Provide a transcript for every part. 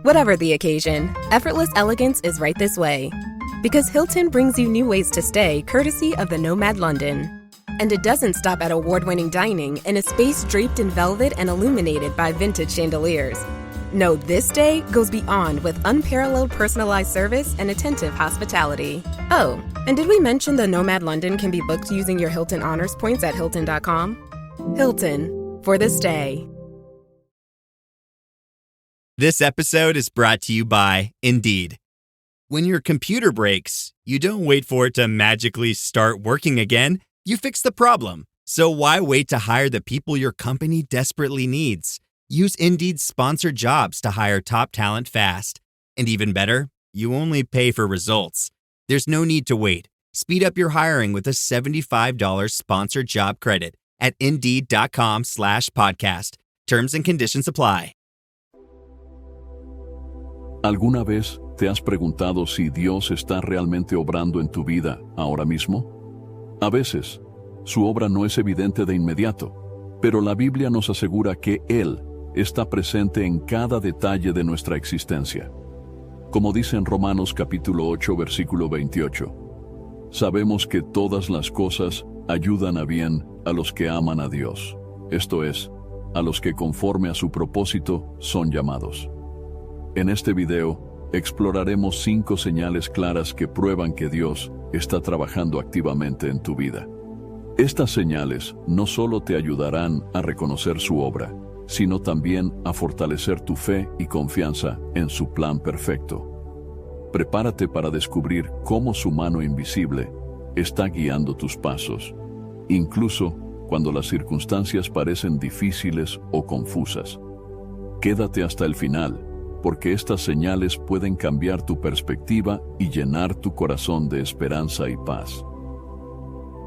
Whatever the occasion, effortless elegance is right this way. Because Hilton brings you new ways to stay courtesy of the Nomad London. And it doesn't stop at award-winning dining in a space draped in velvet and illuminated by vintage chandeliers. No, this day goes beyond with unparalleled personalized service and attentive hospitality. Oh, and did we mention the Nomad London can be booked using your Hilton Honors points at Hilton.com? Hilton, for the stay. This episode is brought to you by Indeed. When your computer breaks, you don't wait for it to magically start working again. You fix the problem. So why wait to hire the people your company desperately needs? Use Indeed's sponsored jobs to hire top talent fast. And even better, you only pay for results. There's no need to wait. Speed up your hiring with a $75 sponsored job credit at Indeed.com/podcast. Terms and conditions apply. ¿Alguna vez te has preguntado si Dios está realmente obrando en tu vida ahora mismo? A veces, su obra no es evidente de inmediato, pero la Biblia nos asegura que Él está presente en cada detalle de nuestra existencia. Como dice en Romanos capítulo 8, versículo 28, sabemos que todas las cosas ayudan a bien a los que aman a Dios, esto es, a los que conforme a su propósito son llamados. En este video, exploraremos 5 señales claras que prueban que Dios está trabajando activamente en tu vida. Estas señales no solo te ayudarán a reconocer su obra, sino también a fortalecer tu fe y confianza en su plan perfecto. Prepárate para descubrir cómo su mano invisible está guiando tus pasos, incluso cuando las circunstancias parecen difíciles o confusas. Quédate hasta el final, porque estas señales pueden cambiar tu perspectiva y llenar tu corazón de esperanza y paz.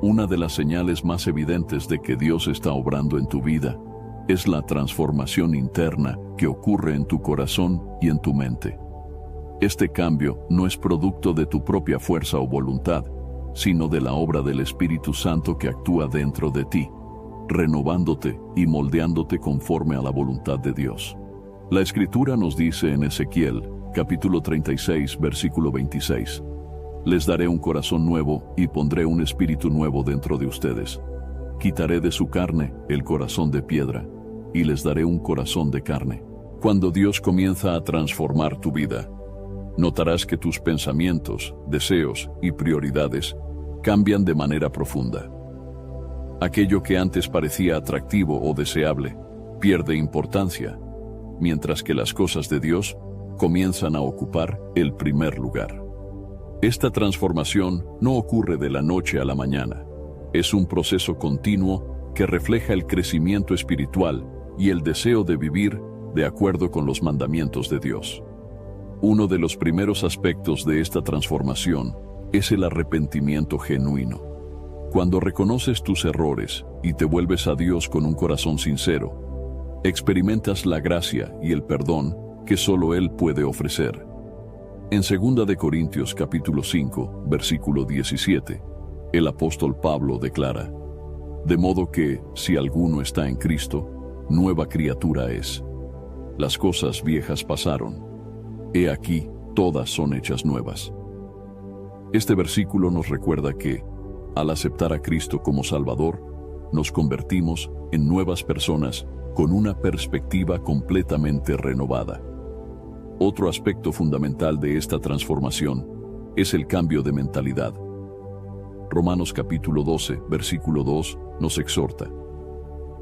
Una de las señales más evidentes de que Dios está obrando en tu vida es la transformación interna que ocurre en tu corazón y en tu mente. Este cambio no es producto de tu propia fuerza o voluntad, sino de la obra del Espíritu Santo que actúa dentro de ti, renovándote y moldeándote conforme a la voluntad de Dios. La Escritura nos dice en Ezequiel, capítulo 36, versículo 26, «Les daré un corazón nuevo y pondré un espíritu nuevo dentro de ustedes. Quitaré de su carne el corazón de piedra y les daré un corazón de carne». Cuando Dios comienza a transformar tu vida, notarás que tus pensamientos, deseos y prioridades cambian de manera profunda. Aquello que antes parecía atractivo o deseable pierde importancia, mientras que las cosas de Dios comienzan a ocupar el primer lugar. Esta transformación no ocurre de la noche a la mañana. Es un proceso continuo que refleja el crecimiento espiritual y el deseo de vivir de acuerdo con los mandamientos de Dios. Uno de los primeros aspectos de esta transformación es el arrepentimiento genuino. Cuando reconoces tus errores y te vuelves a Dios con un corazón sincero, experimentas la gracia y el perdón que solo Él puede ofrecer. En 2 de Corintios capítulo 5, versículo 17, el apóstol Pablo declara: «De modo que, si alguno está en Cristo, nueva criatura es. Las cosas viejas pasaron. He aquí, todas son hechas nuevas». Este versículo nos recuerda que, al aceptar a Cristo como Salvador, nos convertimos en nuevas personas con una perspectiva completamente renovada. Otro aspecto fundamental de esta transformación es el cambio de mentalidad. Romanos capítulo 12, versículo 2 nos exhorta: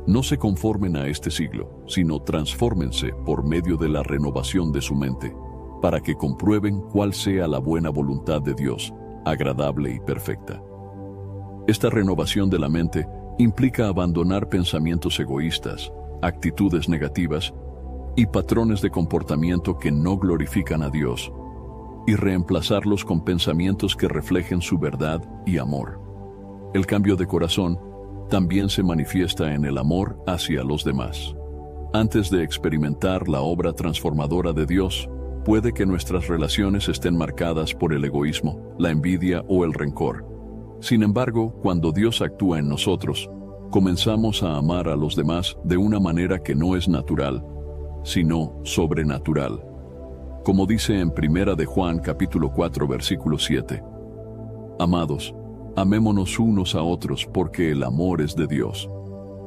«No se conformen a este siglo, sino transfórmense por medio de la renovación de su mente, para que comprueben cuál sea la buena voluntad de Dios, agradable y perfecta». Esta renovación de la mente implica abandonar pensamientos egoístas, actitudes negativas y patrones de comportamiento que no glorifican a Dios, y reemplazarlos con pensamientos que reflejen su verdad y amor. El cambio de corazón también se manifiesta en el amor hacia los demás. Antes de experimentar la obra transformadora de Dios, puede que nuestras relaciones estén marcadas por el egoísmo, la envidia o el rencor. Sin embargo, cuando Dios actúa en nosotros, comenzamos a amar a los demás de una manera que no es natural, sino sobrenatural. como dice en 1 de Juan capítulo 4 versículo 7. Amados, amémonos unos a otros porque el amor es de Dios.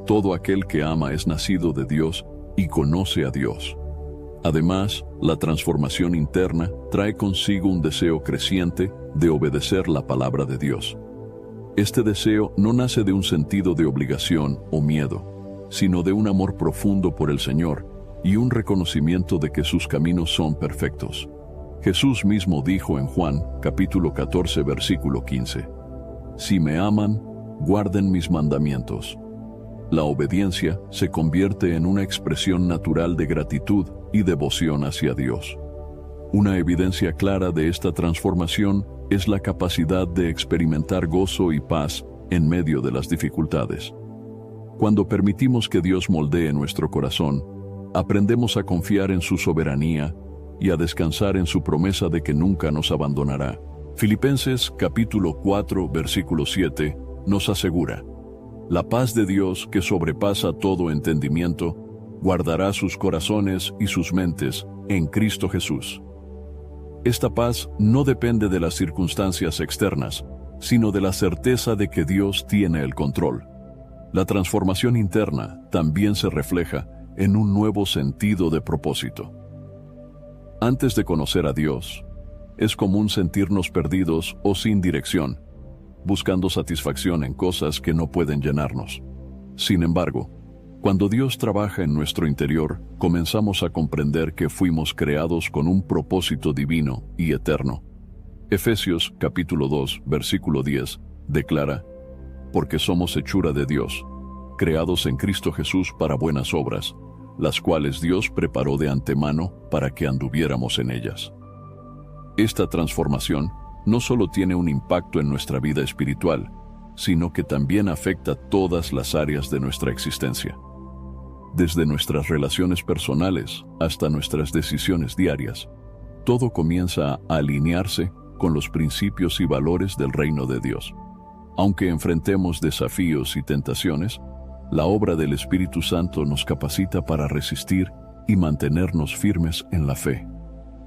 Todo aquel que ama es nacido de Dios y conoce a Dios. Además, la transformación interna trae consigo un deseo creciente de obedecer la palabra de Dios. Este deseo no nace de un sentido de obligación o miedo, sino de un amor profundo por el Señor y un reconocimiento de que sus caminos son perfectos. Jesús mismo dijo en Juan, capítulo 14, versículo 15, «Si me aman, guarden mis mandamientos». La obediencia se convierte en una expresión natural de gratitud y devoción hacia Dios. Una evidencia clara de esta transformación es la capacidad de experimentar gozo y paz en medio de las dificultades. Cuando permitimos que Dios moldee nuestro corazón, aprendemos a confiar en su soberanía y a descansar en su promesa de que nunca nos abandonará. Filipenses capítulo 4, versículo 7 nos asegura: «La paz de Dios, que sobrepasa todo entendimiento, guardará sus corazones y sus mentes en Cristo Jesús». Esta paz no depende de las circunstancias externas, sino de la certeza de que Dios tiene el control. La transformación interna también se refleja en un nuevo sentido de propósito. Antes de conocer a Dios, es común sentirnos perdidos o sin dirección, buscando satisfacción en cosas que no pueden llenarnos. Sin embargo, cuando Dios trabaja en nuestro interior, comenzamos a comprender que fuimos creados con un propósito divino y eterno. Efesios capítulo 2, versículo 10, declara: «Porque somos hechura de Dios, creados en Cristo Jesús para buenas obras, las cuales Dios preparó de antemano para que anduviéramos en ellas». Esta transformación no solo tiene un impacto en nuestra vida espiritual, sino que también afecta todas las áreas de nuestra existencia. Desde nuestras relaciones personales hasta nuestras decisiones diarias, todo comienza a alinearse con los principios y valores del reino de Dios. Aunque enfrentemos desafíos y tentaciones, la obra del Espíritu Santo nos capacita para resistir y mantenernos firmes en la fe.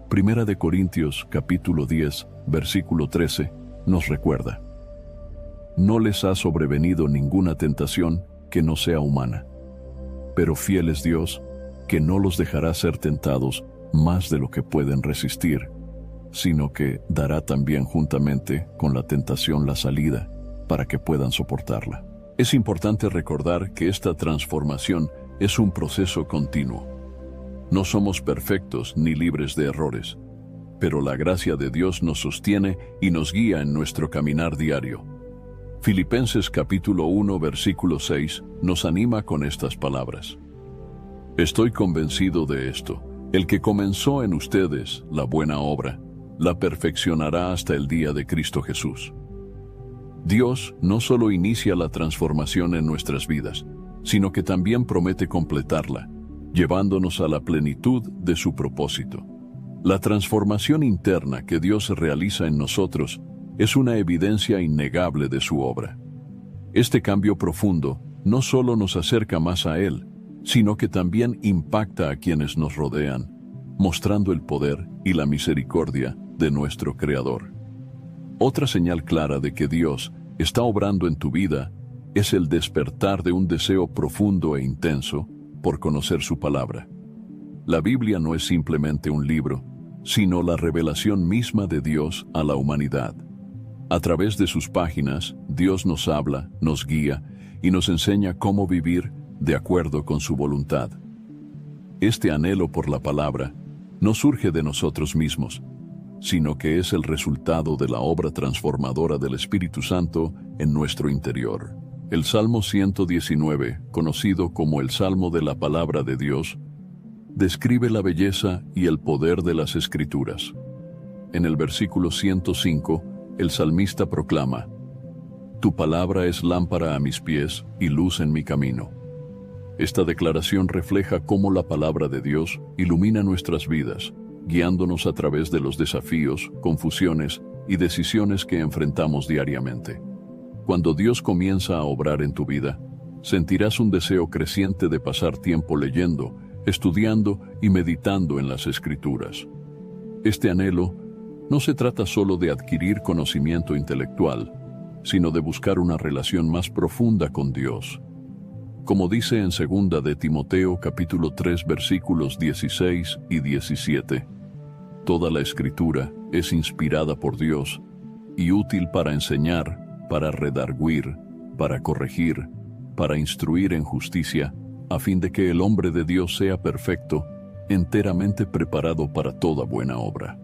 Primera de Corintios capítulo 10, versículo 13, nos recuerda: «No les ha sobrevenido ninguna tentación que no sea humana. Pero fiel es Dios, que no los dejará ser tentados más de lo que pueden resistir, sino que dará también juntamente con la tentación la salida, para que puedan soportarla». Es importante recordar que esta transformación es un proceso continuo. No somos perfectos ni libres de errores, pero la gracia de Dios nos sostiene y nos guía en nuestro caminar diario. Filipenses capítulo 1 versículo 6 nos anima con estas palabras: «Estoy convencido de esto, el que comenzó en ustedes la buena obra, la perfeccionará hasta el día de Cristo Jesús». Dios no solo inicia la transformación en nuestras vidas, sino que también promete completarla, llevándonos a la plenitud de su propósito. La transformación interna que Dios realiza en nosotros es una evidencia innegable de su obra. Este cambio profundo no solo nos acerca más a Él, sino que también impacta a quienes nos rodean, mostrando el poder y la misericordia de nuestro Creador. Otra señal clara de que Dios está obrando en tu vida es el despertar de un deseo profundo e intenso por conocer su palabra. La Biblia no es simplemente un libro, sino la revelación misma de Dios a la humanidad. A través de sus páginas, Dios nos habla, nos guía y nos enseña cómo vivir de acuerdo con su voluntad. Este anhelo por la palabra no surge de nosotros mismos, sino que es el resultado de la obra transformadora del Espíritu Santo en nuestro interior. El Salmo 119, conocido como el Salmo de la Palabra de Dios, describe la belleza y el poder de las Escrituras. En el versículo 105, el salmista proclama: «Tu palabra es lámpara a mis pies y luz en mi camino». Esta declaración refleja cómo la palabra de Dios ilumina nuestras vidas, guiándonos a través de los desafíos, confusiones y decisiones que enfrentamos diariamente. Cuando Dios comienza a obrar en tu vida, sentirás un deseo creciente de pasar tiempo leyendo, estudiando y meditando en las Escrituras. Este anhelo no se trata solo de adquirir conocimiento intelectual, sino de buscar una relación más profunda con Dios. Como dice en 2 de Timoteo capítulo 3 versículos 16 y 17, toda la Escritura es inspirada por Dios y útil para enseñar, para redarguir, para corregir, para instruir en justicia, a fin de que el hombre de Dios sea perfecto, enteramente preparado para toda buena obra.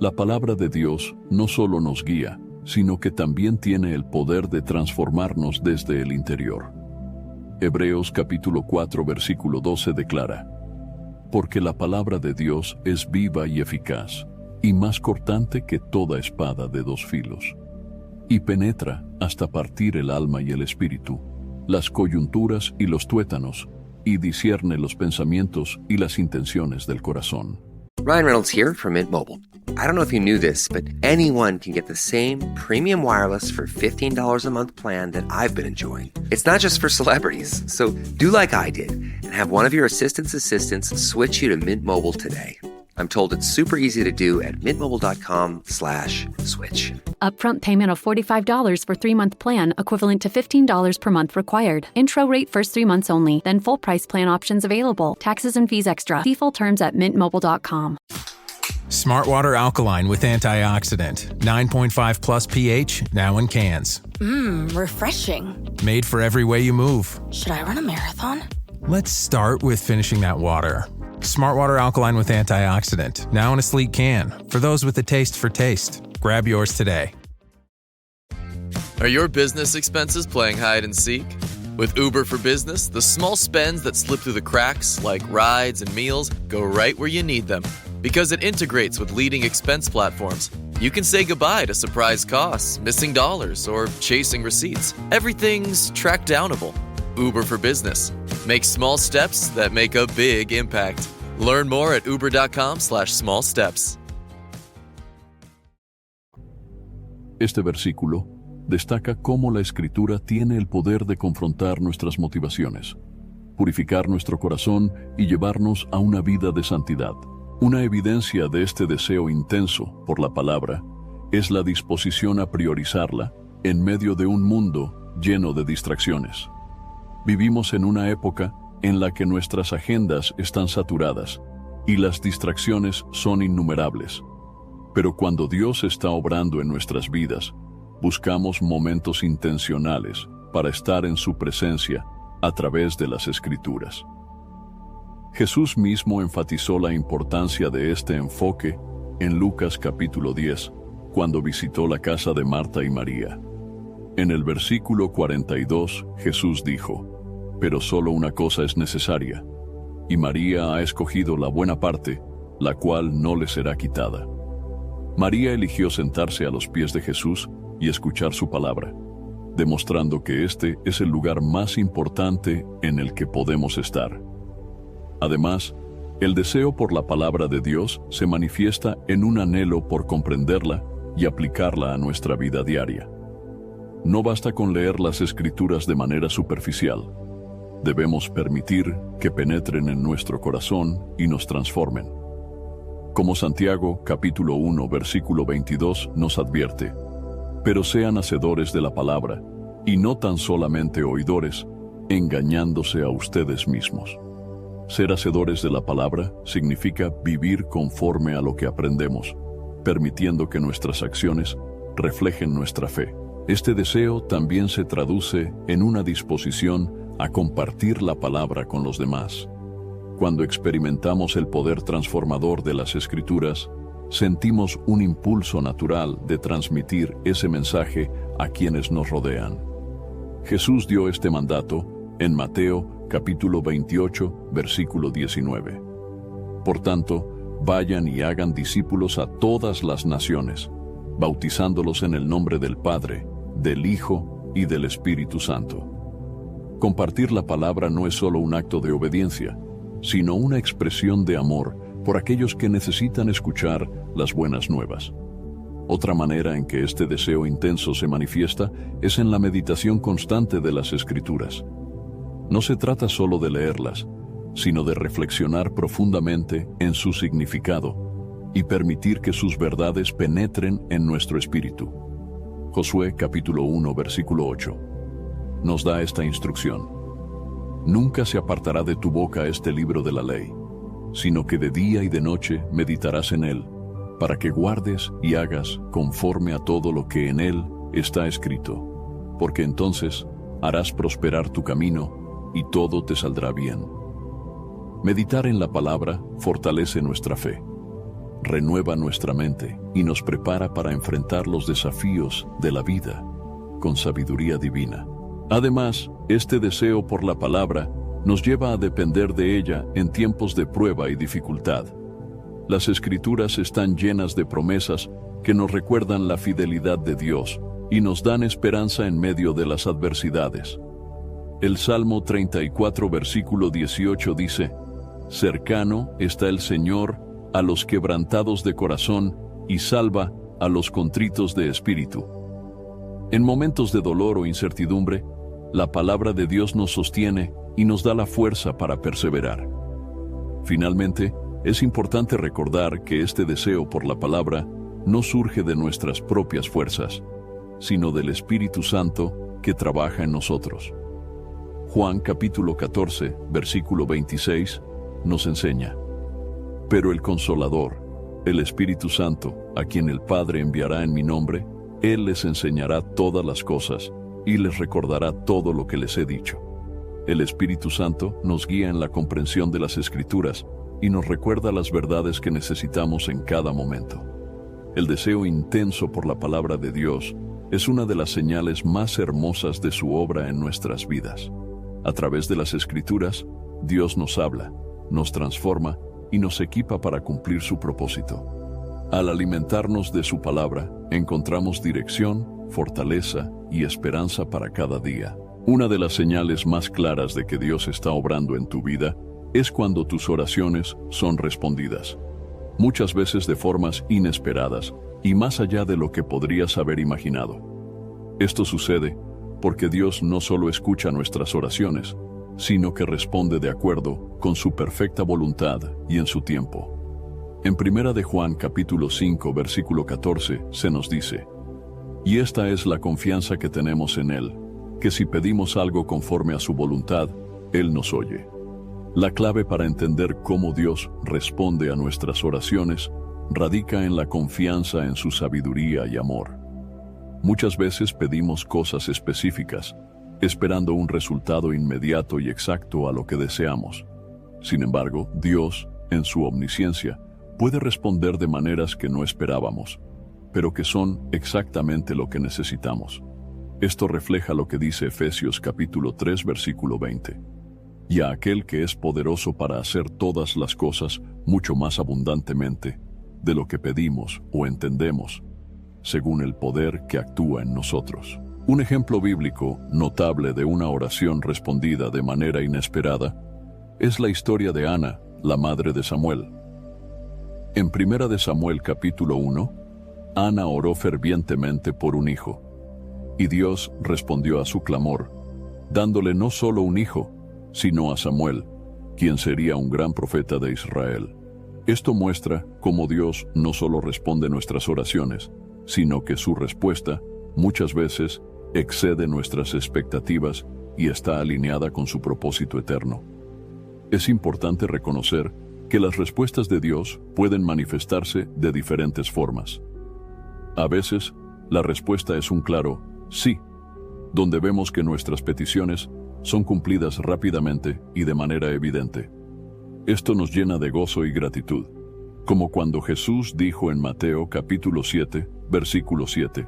La palabra de Dios no solo nos guía, sino que también tiene el poder de transformarnos desde el interior. Hebreos capítulo 4 versículo 12 declara: porque la palabra de Dios es viva y eficaz, y más cortante que toda espada de dos filos, y penetra hasta partir el alma y el espíritu, las coyunturas y los tuétanos, y discierne los pensamientos y las intenciones del corazón. Ryan Reynolds here from Mint Mobile. I don't know if you knew this, but anyone can get the same premium wireless for $15 a month plan that I've been enjoying. It's not just for celebrities. So do like I did and have one of your assistants switch you to Mint Mobile today. I'm told it's super easy to do at mintmobile.com/switch. Upfront payment of $45 for 3-month plan, equivalent to $15 per month required. Intro rate first 3 months only, then full price plan options available. Taxes and fees extra. See full terms at mintmobile.com. Smartwater Alkaline with antioxidant. 9.5 plus pH, now in cans. Refreshing. Made for every way you move. Should I run a marathon? Let's start with finishing that water. Smartwater Alkaline with antioxidant, now in a sleek can. For those with a taste for taste. Grab yours today. Are your business expenses playing hide and seek? With Uber for Business, the small spends that slip through the cracks, like rides and meals, go right where you need them. Because it integrates with leading expense platforms, you can say goodbye to surprise costs, missing dollars, or chasing receipts. Everything's track-downable. Uber for Business. Make small steps that make a big impact. Learn more at uber.com/small steps. Este versículo destaca cómo la Escritura tiene el poder de confrontar nuestras motivaciones, purificar nuestro corazón y llevarnos a una vida de santidad. Una evidencia de este deseo intenso por la palabra es la disposición a priorizarla en medio de un mundo lleno de distracciones. Vivimos en una época en la que nuestras agendas están saturadas y las distracciones son innumerables. Pero cuando Dios está obrando en nuestras vidas, buscamos momentos intencionales para estar en su presencia a través de las Escrituras. Jesús mismo enfatizó la importancia de este enfoque en Lucas capítulo 10, cuando visitó la casa de Marta y María. En el versículo 42, Jesús dijo: pero solo una cosa es necesaria, y María ha escogido la buena parte, la cual no le será quitada. María eligió sentarse a los pies de Jesús y escuchar su palabra, demostrando que este es el lugar más importante en el que podemos estar. Además, el deseo por la palabra de Dios se manifiesta en un anhelo por comprenderla y aplicarla a nuestra vida diaria. No basta con leer las Escrituras de manera superficial. Debemos permitir que penetren en nuestro corazón y nos transformen. Como Santiago, capítulo 1, versículo 22, nos advierte: pero sean hacedores de la palabra, y no tan solamente oidores, engañándose a ustedes mismos. Ser hacedores de la palabra significa vivir conforme a lo que aprendemos, permitiendo que nuestras acciones reflejen nuestra fe. Este deseo también se traduce en una disposición a compartir la palabra con los demás. Cuando experimentamos el poder transformador de las Escrituras, sentimos un impulso natural de transmitir ese mensaje a quienes nos rodean. Jesús dio este mandato en Mateo capítulo 28, versículo 19. Por tanto, vayan y hagan discípulos a todas las naciones, bautizándolos en el nombre del Padre, del Hijo y del Espíritu Santo. Compartir la palabra no es solo un acto de obediencia, sino una expresión de amor por aquellos que necesitan escuchar las buenas nuevas. Otra manera en que este deseo intenso se manifiesta es en la meditación constante de las Escrituras. No se trata solo de leerlas, sino de reflexionar profundamente en su significado y permitir que sus verdades penetren en nuestro espíritu. Josué capítulo 1 versículo 8 nos da esta instrucción: nunca se apartará de tu boca este libro de la ley, sino que de día y de noche meditarás en él, para que guardes y hagas conforme a todo lo que en él está escrito, porque entonces harás prosperar tu camino y todo te saldrá bien. Meditar en la palabra fortalece nuestra fe, renueva nuestra mente y nos prepara para enfrentar los desafíos de la vida con sabiduría divina. Además, este deseo por la palabra nos lleva a depender de ella en tiempos de prueba y dificultad. Las Escrituras están llenas de promesas que nos recuerdan la fidelidad de Dios y nos dan esperanza en medio de las adversidades. El Salmo 34 versículo 18 dice: cercano está el Señor a los quebrantados de corazón y salva a los contritos de espíritu. En momentos de dolor o incertidumbre, la palabra de Dios nos sostiene y nos da la fuerza para perseverar. Finalmente, es importante recordar que este deseo por la palabra no surge de nuestras propias fuerzas, sino del Espíritu Santo que trabaja en nosotros. Juan capítulo 14, versículo 26, nos enseña: pero el Consolador, el Espíritu Santo, a quien el Padre enviará en mi nombre, Él les enseñará todas las cosas y les recordará todo lo que les he dicho. El Espíritu Santo nos guía en la comprensión de las Escrituras y nos recuerda las verdades que necesitamos en cada momento. El deseo intenso por la palabra de Dios es una de las señales más hermosas de su obra en nuestras vidas. A través de las Escrituras, Dios nos habla, nos transforma y nos equipa para cumplir su propósito. Al alimentarnos de su palabra, encontramos dirección, fortaleza y esperanza para cada día. Una de las señales más claras de que Dios está obrando en tu vida es cuando tus oraciones son respondidas, muchas veces de formas inesperadas y más allá de lo que podrías haber imaginado. Esto sucede porque Dios no solo escucha nuestras oraciones, sino que responde de acuerdo con su perfecta voluntad y en su tiempo. En 1 de Juan capítulo 5 versículo 14 se nos dice: y esta es la confianza que tenemos en Él, que si pedimos algo conforme a su voluntad, Él nos oye. La clave para entender cómo Dios responde a nuestras oraciones radica en la confianza en su sabiduría y amor. Muchas veces pedimos cosas específicas, esperando un resultado inmediato y exacto a lo que deseamos. Sin embargo, Dios, en su omnisciencia, puede responder de maneras que no esperábamos, pero que son exactamente lo que necesitamos. Esto refleja lo que dice Efesios capítulo 3 versículo 20. Y a aquel que es poderoso para hacer todas las cosas mucho más abundantemente de lo que pedimos o entendemos, según el poder que actúa en nosotros. Un ejemplo bíblico notable de una oración respondida de manera inesperada es la historia de Ana, la madre de Samuel. En 1 de Samuel capítulo 1, Ana oró fervientemente por un hijo, y Dios respondió a su clamor, dándole no solo un hijo, sino a Samuel, quien sería un gran profeta de Israel. Esto muestra cómo Dios no solo responde nuestras oraciones, sino que su respuesta, muchas veces, excede nuestras expectativas y está alineada con su propósito eterno. Es importante reconocer que las respuestas de Dios pueden manifestarse de diferentes formas. A veces, la respuesta es un claro sí, donde vemos que nuestras peticiones son cumplidas rápidamente y de manera evidente. Esto nos llena de gozo y gratitud, como cuando Jesús dijo en Mateo capítulo 7, versículo 7,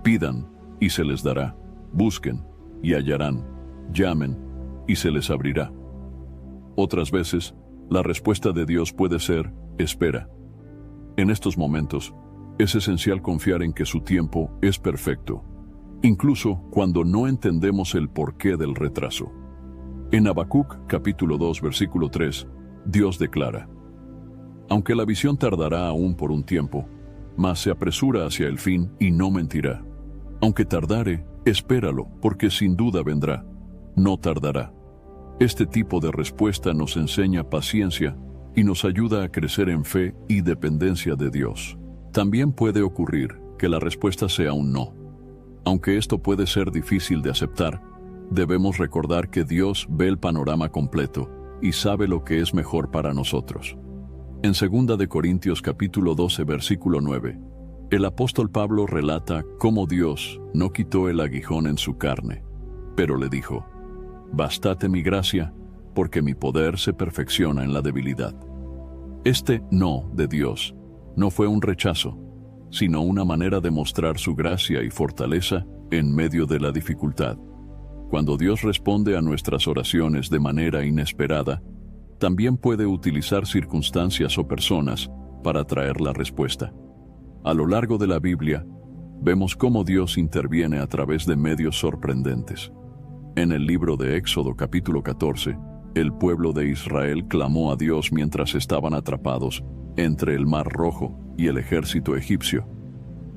pidan y se les dará, busquen y hallarán, llamen y se les abrirá. Otras veces, la respuesta de Dios puede ser espera. En estos momentos, es esencial confiar en que su tiempo es perfecto, incluso cuando no entendemos el porqué del retraso. En Habacuc capítulo 2 versículo 3, Dios declara: aunque la visión tardará aún por un tiempo, mas se apresura hacia el fin y no mentirá. Aunque tardare, espéralo, porque sin duda vendrá, no tardará. Este tipo de respuesta nos enseña paciencia y nos ayuda a crecer en fe y dependencia de Dios. También puede ocurrir que la respuesta sea un no. Aunque esto puede ser difícil de aceptar, debemos recordar que Dios ve el panorama completo y sabe lo que es mejor para nosotros. En 2 de Corintios capítulo 12 versículo 9, el apóstol Pablo relata cómo Dios no quitó el aguijón en su carne, pero le dijo: «Bástate mi gracia, porque mi poder se perfecciona en la debilidad». Este no de Dios no fue un rechazo, sino una manera de mostrar su gracia y fortaleza en medio de la dificultad. Cuando Dios responde a nuestras oraciones de manera inesperada, también puede utilizar circunstancias o personas para traer la respuesta. A lo largo de la Biblia, vemos cómo Dios interviene a través de medios sorprendentes. En el libro de Éxodo capítulo 14, el pueblo de Israel clamó a Dios mientras estaban atrapados entre el Mar Rojo y el ejército egipcio.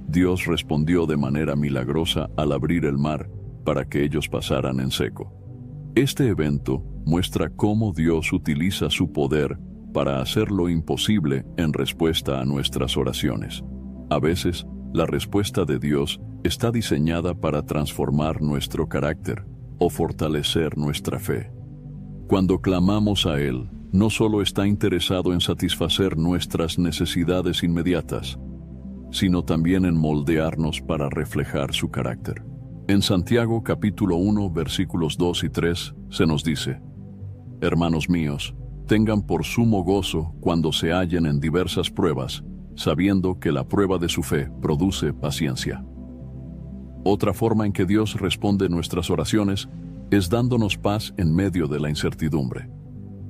Dios respondió de manera milagrosa al abrir el mar para que ellos pasaran en seco. Este evento muestra cómo Dios utiliza su poder para hacer lo imposible en respuesta a nuestras oraciones. A veces, la respuesta de Dios está diseñada para transformar nuestro carácter o fortalecer nuestra fe. Cuando clamamos a Él, no solo está interesado en satisfacer nuestras necesidades inmediatas, sino también en moldearnos para reflejar su carácter. En Santiago capítulo 1 versículos 2 y 3 se nos dice: «Hermanos míos, tengan por sumo gozo cuando se hallen en diversas pruebas, sabiendo que la prueba de su fe produce paciencia». Otra forma en que Dios responde nuestras oraciones es dándonos paz en medio de la incertidumbre.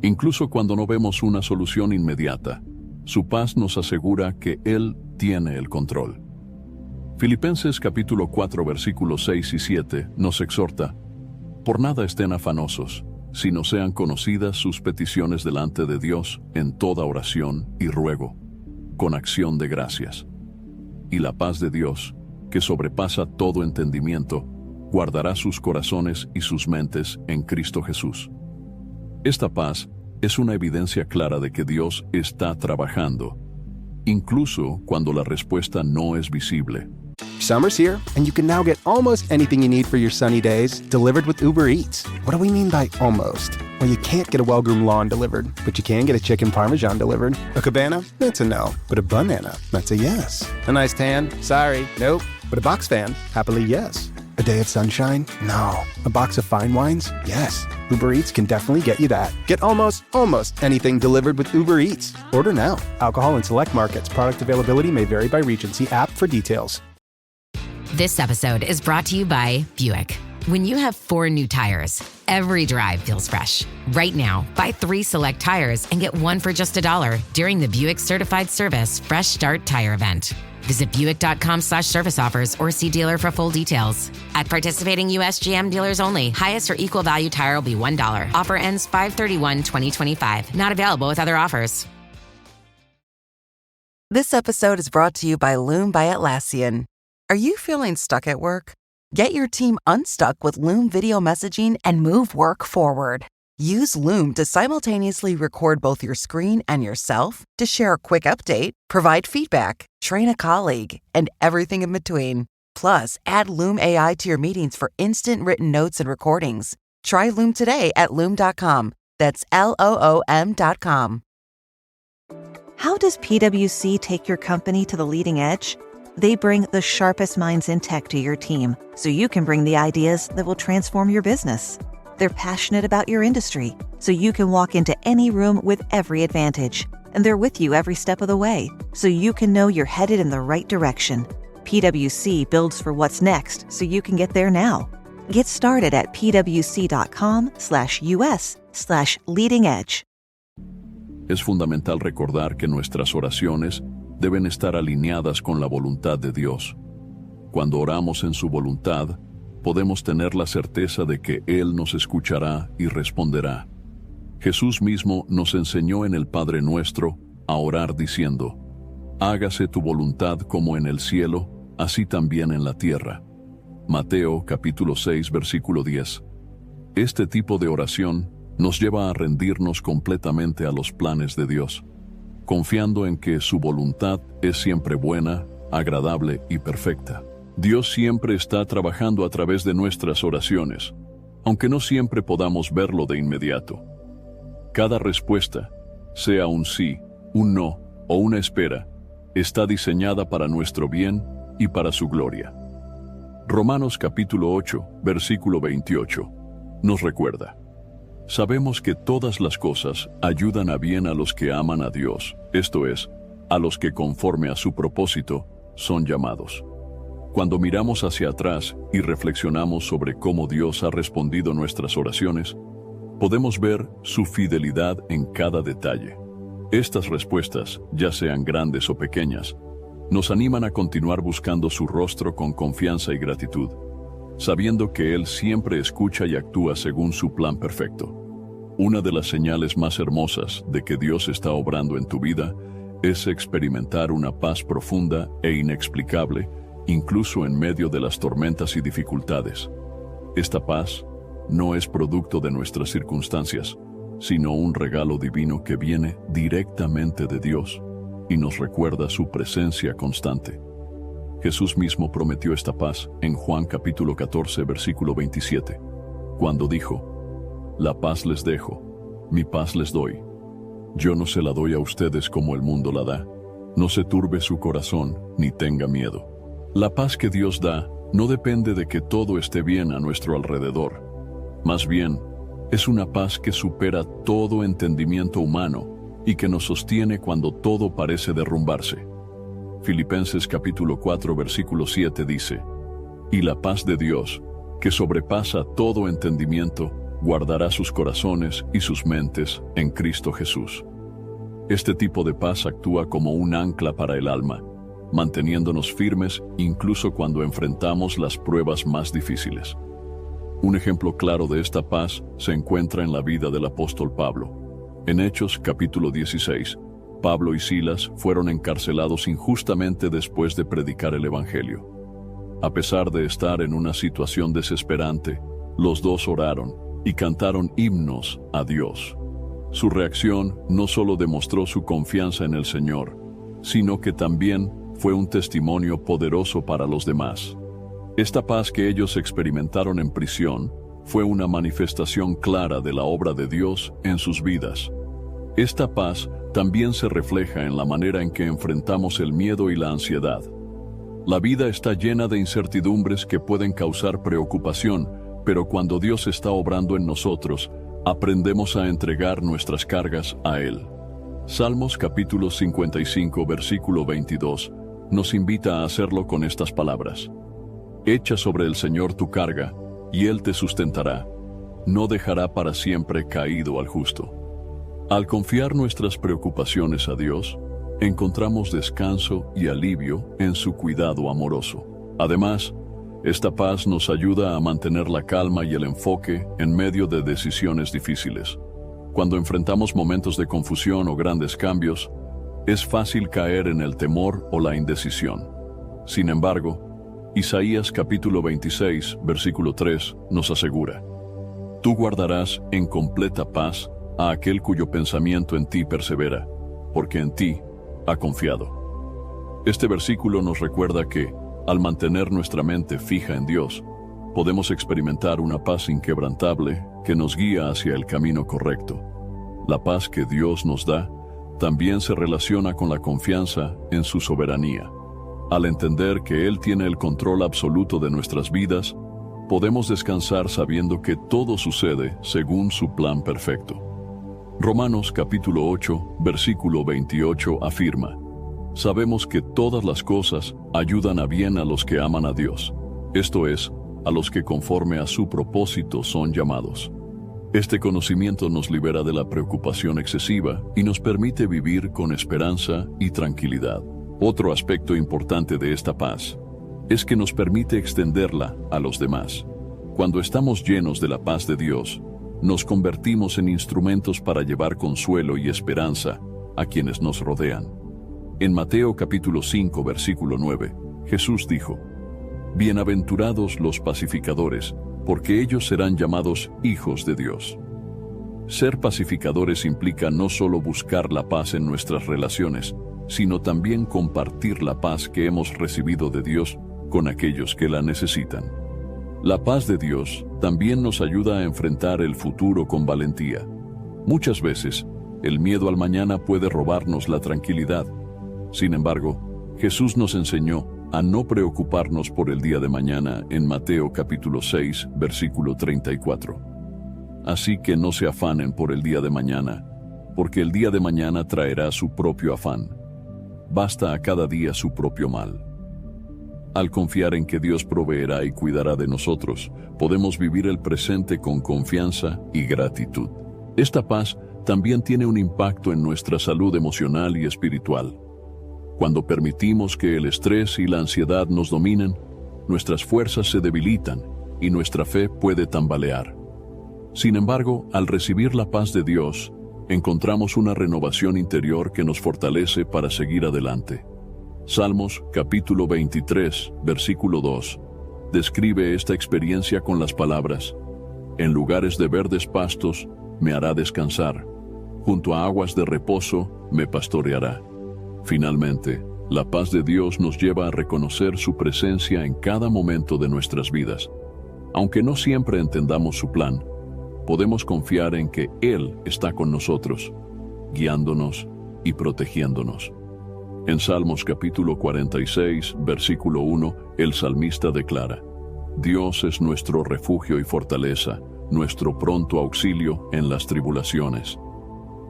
Incluso cuando no vemos una solución inmediata, su paz nos asegura que Él tiene el control. Filipenses capítulo 4 versículos 6 y 7 nos exhorta: «Por nada estén afanosos, sino sean conocidas sus peticiones delante de Dios en toda oración y ruego, con acción de gracias. Y la paz de Dios, que sobrepasa todo entendimiento, guardará sus corazones y sus mentes en Cristo Jesús». Esta paz es una evidencia clara de que Dios está trabajando, incluso cuando la respuesta no es visible. Summer's here, and you can now get almost anything you need for your sunny days delivered with Uber Eats. What do we mean by almost? Well, you can't get a well-groomed lawn delivered, but you can get a chicken parmesan delivered. A cabana? That's a no. But a banana? That's a yes. A nice tan? Sorry, nope. But a box fan? Happily, yes. A day of sunshine? No. A box of fine wines? Yes. Uber Eats can definitely get you that. Get almost anything delivered with Uber Eats. Order now. Alcohol in select markets. Product availability may vary by region. See app for details. This episode is brought to you by Buick. When you have 4 new tires, every drive feels fresh. Right now, buy 3 select tires and get 1 for just $1 during the Buick Certified Service Fresh Start Tire Event. Visit Buick.com/service offers or see dealer for full details. At participating U.S. GM dealers only. Highest or equal value tire will be $1. Offer ends 5/31/2025. Not available with other offers. This episode is brought to you by Loom by Atlassian. Are you feeling stuck at work? Get your team unstuck with Loom video messaging and move work forward. Use Loom to simultaneously record both your screen and yourself to share a quick update, provide feedback, train a colleague, and everything in between. Plus, add Loom AI to your meetings for instant written notes and recordings. Try Loom today at Loom.com. That's LOOM.com. How does PwC take your company to the leading edge? They bring the sharpest minds in tech to your team, so you can bring the ideas that will transform your business. They're passionate about your industry, so you can walk into any room with every advantage. And they're with you every step of the way, so you can know you're headed in the right direction. PwC builds for what's next, so you can get there now. Get started at pwc.com/us/leading edge. Es fundamental recordar que nuestras oraciones deben estar alineadas con la voluntad de Dios. Cuando oramos en su voluntad, podemos tener la certeza de que Él nos escuchará y responderá. Jesús mismo nos enseñó en el Padre Nuestro a orar diciendo: «Hágase tu voluntad como en el cielo, así también en la tierra». Mateo capítulo 6 versículo 10. Este tipo de oración nos lleva a rendirnos completamente a los planes de Dios, confiando en que su voluntad es siempre buena, agradable y perfecta. Dios siempre está trabajando a través de nuestras oraciones, aunque no siempre podamos verlo de inmediato. Cada respuesta, sea un sí, un no o una espera, está diseñada para nuestro bien y para su gloria. Romanos capítulo 8, versículo 28, nos recuerda: sabemos que todas las cosas ayudan a bien a los que aman a Dios, esto es, a los que conforme a su propósito son llamados. Cuando miramos hacia atrás y reflexionamos sobre cómo Dios ha respondido nuestras oraciones, podemos ver su fidelidad en cada detalle. Estas respuestas, ya sean grandes o pequeñas, nos animan a continuar buscando su rostro con confianza y gratitud, sabiendo que Él siempre escucha y actúa según su plan perfecto. Una de las señales más hermosas de que Dios está obrando en tu vida es experimentar una paz profunda e inexplicable, incluso en medio de las tormentas y dificultades. Esta paz no es producto de nuestras circunstancias, sino un regalo divino que viene directamente de Dios y nos recuerda su presencia constante. Jesús mismo prometió esta paz en Juan capítulo 14, versículo 27, cuando dijo: «La paz les dejo, mi paz les doy. Yo no se la doy a ustedes como el mundo la da. No se turbe su corazón ni tenga miedo». La paz que Dios da no depende de que todo esté bien a nuestro alrededor. Más bien, es una paz que supera todo entendimiento humano y que nos sostiene cuando todo parece derrumbarse. Filipenses capítulo 4, versículo 7 dice: «Y la paz de Dios, que sobrepasa todo entendimiento, guardará sus corazones y sus mentes en Cristo Jesús». Este tipo de paz actúa como un ancla para el alma, manteniéndonos firmes incluso cuando enfrentamos las pruebas más difíciles. Un ejemplo claro de esta paz se encuentra en la vida del apóstol Pablo. En Hechos capítulo 16, Pablo y Silas fueron encarcelados injustamente después de predicar el Evangelio. A pesar de estar en una situación desesperante, los dos oraron y cantaron himnos a Dios. Su reacción no solo demostró su confianza en el Señor, sino que también fue un testimonio poderoso para los demás. Esta paz que ellos experimentaron en prisión fue una manifestación clara de la obra de Dios en sus vidas. Esta paz también se refleja en la manera en que enfrentamos el miedo y la ansiedad. La vida está llena de incertidumbres que pueden causar preocupación, pero cuando Dios está obrando en nosotros, aprendemos a entregar nuestras cargas a Él. Salmos capítulo 55, versículo 22, nos invita a hacerlo con estas palabras: «Echa sobre el Señor tu carga, y Él te sustentará. No dejará para siempre caído al justo». Al confiar nuestras preocupaciones a Dios, encontramos descanso y alivio en su cuidado amoroso. Además, esta paz nos ayuda a mantener la calma y el enfoque en medio de decisiones difíciles. Cuando enfrentamos momentos de confusión o grandes cambios, es fácil caer en el temor o la indecisión. Sin embargo, Isaías capítulo 26, versículo 3 nos asegura: «Tú guardarás en completa paz a aquel cuyo pensamiento en ti persevera, porque en ti ha confiado». Este versículo nos recuerda que, al mantener nuestra mente fija en Dios, podemos experimentar una paz inquebrantable que nos guía hacia el camino correcto. La paz que Dios nos da también se relaciona con la confianza en su soberanía. Al entender que Él tiene el control absoluto de nuestras vidas, podemos descansar sabiendo que todo sucede según su plan perfecto. Romanos capítulo 8, versículo 28 afirma: «Sabemos que todas las cosas ayudan a bien a los que aman a Dios, esto es, a los que conforme a su propósito son llamados». Este conocimiento nos libera de la preocupación excesiva y nos permite vivir con esperanza y tranquilidad. Otro aspecto importante de esta paz es que nos permite extenderla a los demás. Cuando estamos llenos de la paz de Dios, nos convertimos en instrumentos para llevar consuelo y esperanza a quienes nos rodean. En Mateo capítulo 5, versículo 9, Jesús dijo: «Bienaventurados los pacificadores, porque ellos serán llamados hijos de Dios». Ser pacificadores implica no solo buscar la paz en nuestras relaciones, sino también compartir la paz que hemos recibido de Dios con aquellos que la necesitan. La paz de Dios también nos ayuda a enfrentar el futuro con valentía. Muchas veces, el miedo al mañana puede robarnos la tranquilidad. Sin embargo, Jesús nos enseñó a no preocuparnos por el día de mañana en Mateo capítulo 6, versículo 34. Así que no se afanen por el día de mañana, porque el día de mañana traerá su propio afán. Basta a cada día su propio mal. Al confiar en que Dios proveerá y cuidará de nosotros, podemos vivir el presente con confianza y gratitud. Esta paz también tiene un impacto en nuestra salud emocional y espiritual. Cuando permitimos que el estrés y la ansiedad nos dominen, nuestras fuerzas se debilitan y nuestra fe puede tambalear. Sin embargo, al recibir la paz de Dios, encontramos una renovación interior que nos fortalece para seguir adelante. Salmos capítulo 23, versículo 2, describe esta experiencia con las palabras: en lugares de verdes pastos me hará descansar, junto a aguas de reposo me pastoreará. Finalmente, la paz de Dios nos lleva a reconocer su presencia en cada momento de nuestras vidas. Aunque no siempre entendamos su plan, podemos confiar en que Él está con nosotros, guiándonos y protegiéndonos. En Salmos capítulo 46, versículo 1, el salmista declara: Dios es nuestro refugio y fortaleza, nuestro pronto auxilio en las tribulaciones.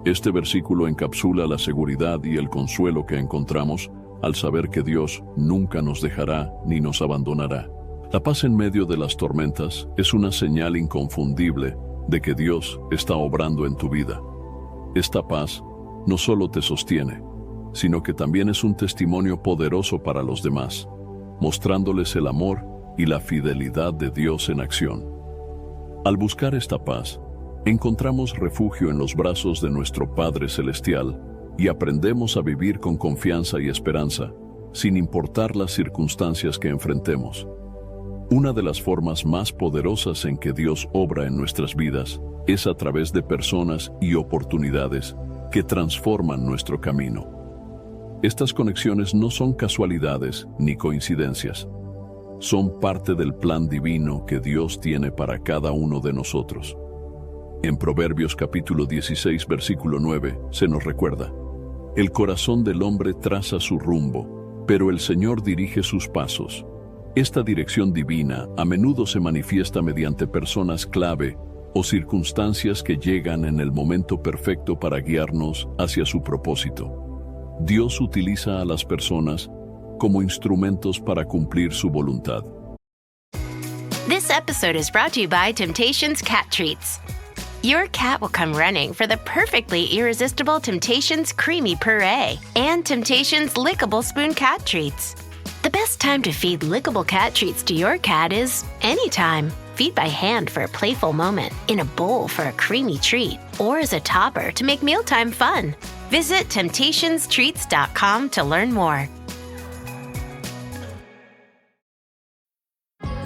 Este versículo encapsula la seguridad y el consuelo que encontramos al saber que Dios nunca nos dejará ni nos abandonará. La paz en medio de las tormentas es una señal inconfundible de que Dios está obrando en tu vida. Esta paz no solo te sostiene, sino que también es un testimonio poderoso para los demás, mostrándoles el amor y la fidelidad de Dios en acción. Al buscar esta paz, encontramos refugio en los brazos de nuestro Padre Celestial y aprendemos a vivir con confianza y esperanza, sin importar las circunstancias que enfrentemos. Una de las formas más poderosas en que Dios obra en nuestras vidas es a través de personas y oportunidades que transforman nuestro camino. Estas conexiones no son casualidades ni coincidencias. Son parte del plan divino que Dios tiene para cada uno de nosotros. En Proverbios capítulo 16, versículo 9, se nos recuerda: el corazón del hombre traza su rumbo, pero el Señor dirige sus pasos. Esta dirección divina a menudo se manifiesta mediante personas clave o circunstancias que llegan en el momento perfecto para guiarnos hacia su propósito. Dios utiliza a las personas como instrumentos para cumplir su voluntad. This episode is brought to you by Temptations Cat Treats. Your cat will come running for the perfectly irresistible Temptations Creamy Puree and Temptations Lickable Spoon Cat Treats. The best time to feed lickable cat treats to your cat is anytime. Feed by hand for a playful moment, in a bowl for a creamy treat, or as a topper to make mealtime fun. Visit TemptationsTreats.com to learn more.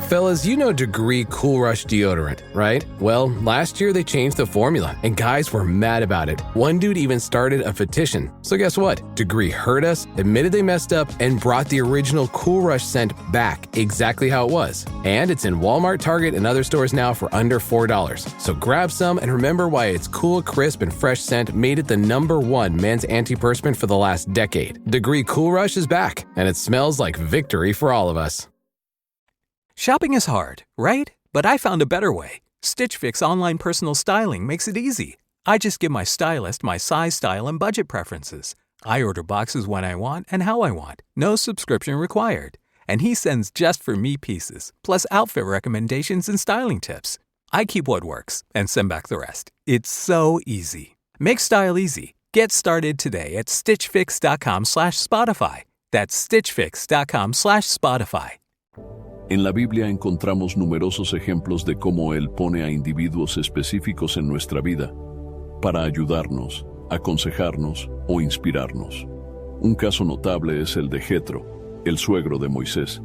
Fellas, you know Degree Cool Rush deodorant, right? Well, last year they changed the formula, and guys were mad about it. One dude even started a petition. So guess what? Degree heard us, admitted they messed up, and brought the original Cool Rush scent back exactly how it was. And it's in Walmart, Target, and other stores now for under $4. So grab some and remember why its cool, crisp, and fresh scent made it the #1 men's antiperspirant for the last decade. Degree Cool Rush is back, and it smells like victory for all of us. Shopping is hard, right? But I found a better way. Stitch Fix online personal styling makes it easy. I just give my stylist my size, style, and budget preferences. I order boxes when I want and how I want. No subscription required. And he sends just for me pieces, plus outfit recommendations and styling tips. I keep what works and send back the rest. It's so easy. Make style easy. Get started today at StitchFix.com/Spotify. That's StitchFix.com/Spotify. En la Biblia encontramos numerosos ejemplos de cómo Él pone a individuos específicos en nuestra vida para ayudarnos, aconsejarnos o inspirarnos. Un caso notable es el de Jetro, el suegro de Moisés,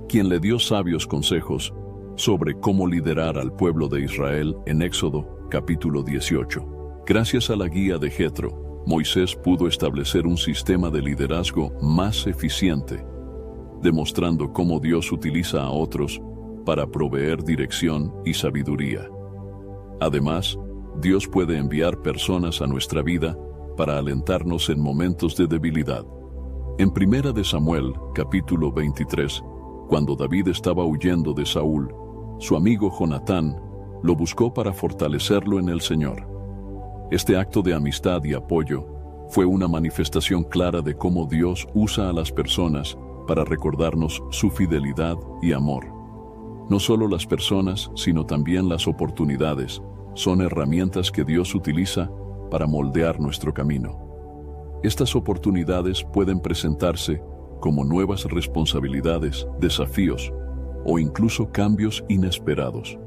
quien le dio sabios consejos sobre cómo liderar al pueblo de Israel en Éxodo capítulo 18. Gracias a la guía de Jetro, Moisés pudo establecer un sistema de liderazgo más eficiente, demostrando cómo Dios utiliza a otros para proveer dirección y sabiduría. Además, Dios puede enviar personas a nuestra vida para alentarnos en momentos de debilidad. En 1 de Samuel, capítulo 23, cuando David estaba huyendo de Saúl, su amigo Jonatán lo buscó para fortalecerlo en el Señor. Este acto de amistad y apoyo fue una manifestación clara de cómo Dios usa a las personas para recordarnos su fidelidad y amor. No solo las personas, sino también las oportunidades son herramientas que Dios utiliza para moldear nuestro camino. Estas oportunidades pueden presentarse como nuevas responsabilidades, desafíos o incluso cambios inesperados.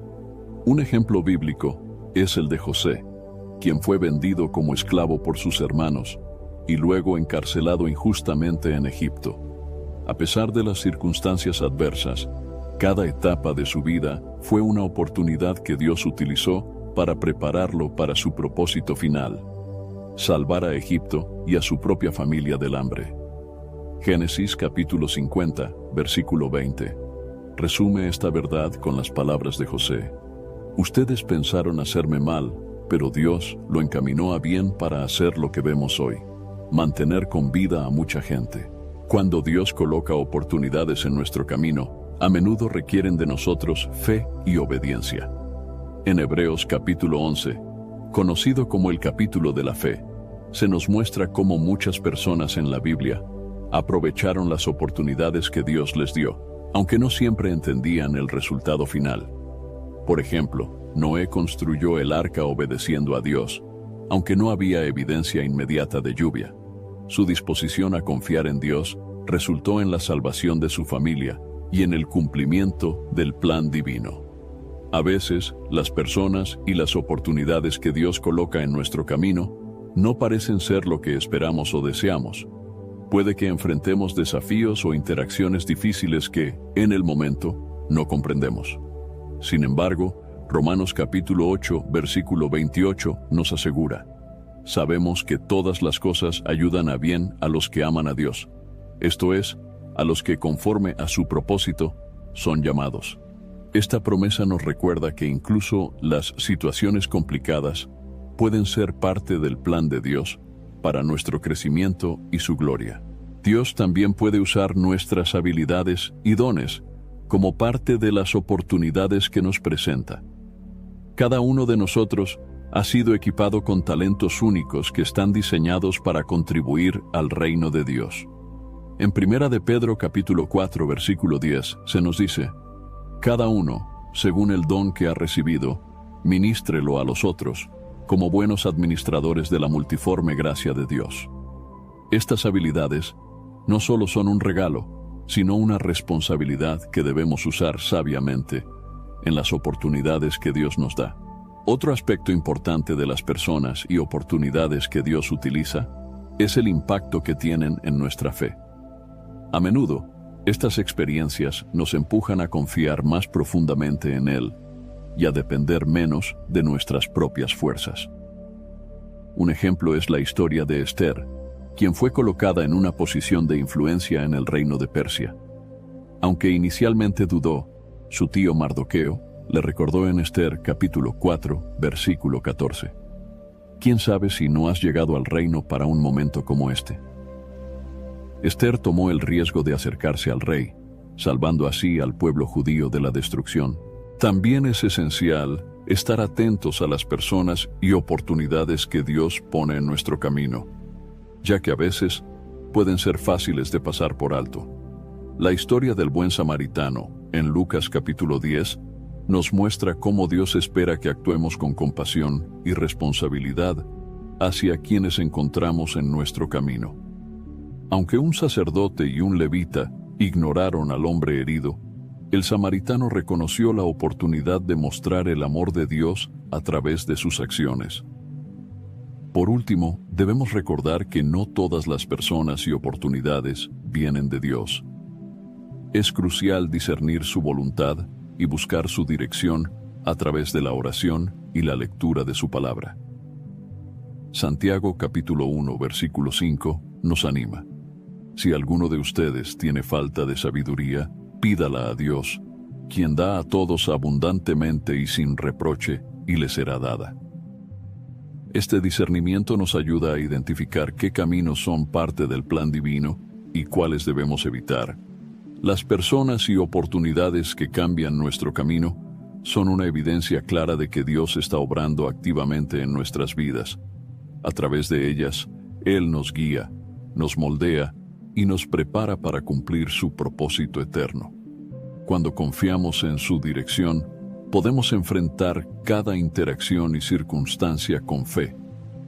Un ejemplo bíblico es el de José, quien fue vendido como esclavo por sus hermanos y luego encarcelado injustamente en Egipto. A pesar de las circunstancias adversas, cada etapa de su vida fue una oportunidad que Dios utilizó para prepararlo para su propósito final: salvar a Egipto y a su propia familia del hambre. Génesis capítulo 50, versículo 20. Resume esta verdad con las palabras de José: Ustedes pensaron hacerme mal, pero Dios lo encaminó a bien para hacer lo que vemos hoy: mantener con vida a mucha gente. Cuando Dios coloca oportunidades en nuestro camino, a menudo requieren de nosotros fe y obediencia. En Hebreos capítulo 11, conocido como el capítulo de la fe, se nos muestra cómo muchas personas en la Biblia aprovecharon las oportunidades que Dios les dio, aunque no siempre entendían el resultado final. Por ejemplo, Noé construyó el arca obedeciendo a Dios, aunque no había evidencia inmediata de lluvia. Su disposición a confiar en Dios resultó en la salvación de su familia y en el cumplimiento del plan divino. A veces, las personas y las oportunidades que Dios coloca en nuestro camino no parecen ser lo que esperamos o deseamos. Puede que enfrentemos desafíos o interacciones difíciles que, en el momento, no comprendemos. Sin embargo, Romanos capítulo 8, versículo 28 nos asegura: sabemos que todas las cosas ayudan a bien a los que aman a Dios, esto es, a los que conforme a su propósito son llamados. Esta promesa nos recuerda que incluso las situaciones complicadas pueden ser parte del plan de Dios para nuestro crecimiento y su gloria. Dios también puede usar nuestras habilidades y dones como parte de las oportunidades que nos presenta. Cada uno de nosotros ha sido equipado con talentos únicos que están diseñados para contribuir al reino de Dios. En 1 de Pedro capítulo 4 versículo 10 se nos dice: cada uno, según el don que ha recibido, ministrelo a los otros, como buenos administradores de la multiforme gracia de Dios. Estas habilidades no solo son un regalo, sino una responsabilidad que debemos usar sabiamente en las oportunidades que Dios nos da. Otro aspecto importante de las personas y oportunidades que Dios utiliza es el impacto que tienen en nuestra fe. A menudo, estas experiencias nos empujan a confiar más profundamente en Él y a depender menos de nuestras propias fuerzas. Un ejemplo es la historia de Esther, quien fue colocada en una posición de influencia en el reino de Persia. Aunque inicialmente dudó, su tío Mardoqueo le recordó en Esther capítulo 4, versículo 14: ¿quién sabe si no has llegado al reino para un momento como este? Esther tomó el riesgo de acercarse al rey, salvando así al pueblo judío de la destrucción. También es esencial estar atentos a las personas y oportunidades que Dios pone en nuestro camino, ya que a veces pueden ser fáciles de pasar por alto. La historia del buen samaritano, en Lucas capítulo 10, nos muestra cómo Dios espera que actuemos con compasión y responsabilidad hacia quienes encontramos en nuestro camino. Aunque un sacerdote y un levita ignoraron al hombre herido, el samaritano reconoció la oportunidad de mostrar el amor de Dios a través de sus acciones. Por último, debemos recordar que no todas las personas y oportunidades vienen de Dios. Es crucial discernir su voluntad y buscar su dirección a través de la oración y la lectura de su palabra. Santiago capítulo 1, versículo 5 nos anima. Si alguno de ustedes tiene falta de sabiduría, pídala a Dios, quien da a todos abundantemente y sin reproche, y le será dada. Este discernimiento nos ayuda a identificar qué caminos son parte del plan divino y cuáles debemos evitar. Las personas y oportunidades que cambian nuestro camino son una evidencia clara de que Dios está obrando activamente en nuestras vidas. A través de ellas, Él nos guía, nos moldea y nos prepara para cumplir su propósito eterno. Cuando confiamos en su dirección, podemos enfrentar cada interacción y circunstancia con fe,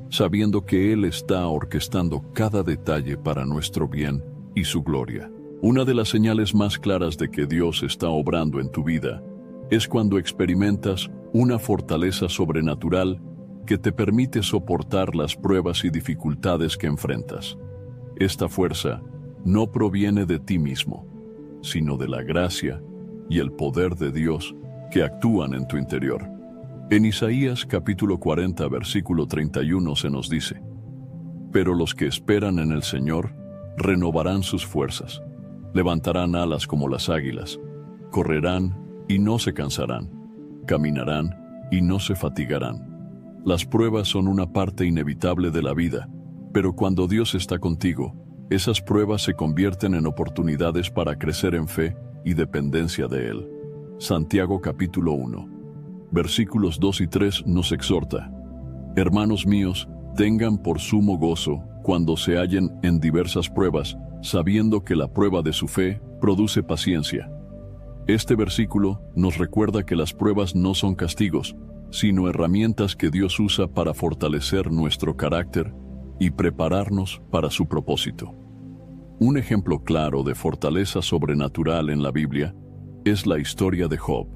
sabiendo que Él está orquestando cada detalle para nuestro bien y su gloria. Una de las señales más claras de que Dios está obrando en tu vida es cuando experimentas una fortaleza sobrenatural que te permite soportar las pruebas y dificultades que enfrentas. Esta fuerza no proviene de ti mismo, sino de la gracia y el poder de Dios que actúan en tu interior. En Isaías capítulo 40, versículo 31 se nos dice: Pero los que esperan en el Señor renovarán sus fuerzas, levantarán alas como las águilas, correrán y no se cansarán, caminarán y no se fatigarán. Las pruebas son una parte inevitable de la vida, pero cuando Dios está contigo, esas pruebas se convierten en oportunidades para crecer en fe y dependencia de Él. Santiago capítulo 1, versículos 2 y 3 nos exhorta: Hermanos míos, tengan por sumo gozo cuando se hallen en diversas pruebas, sabiendo que la prueba de su fe produce paciencia. Este versículo nos recuerda que las pruebas no son castigos, sino herramientas que Dios usa para fortalecer nuestro carácter y prepararnos para su propósito. Un ejemplo claro de fortaleza sobrenatural en la Biblia es la historia de Job.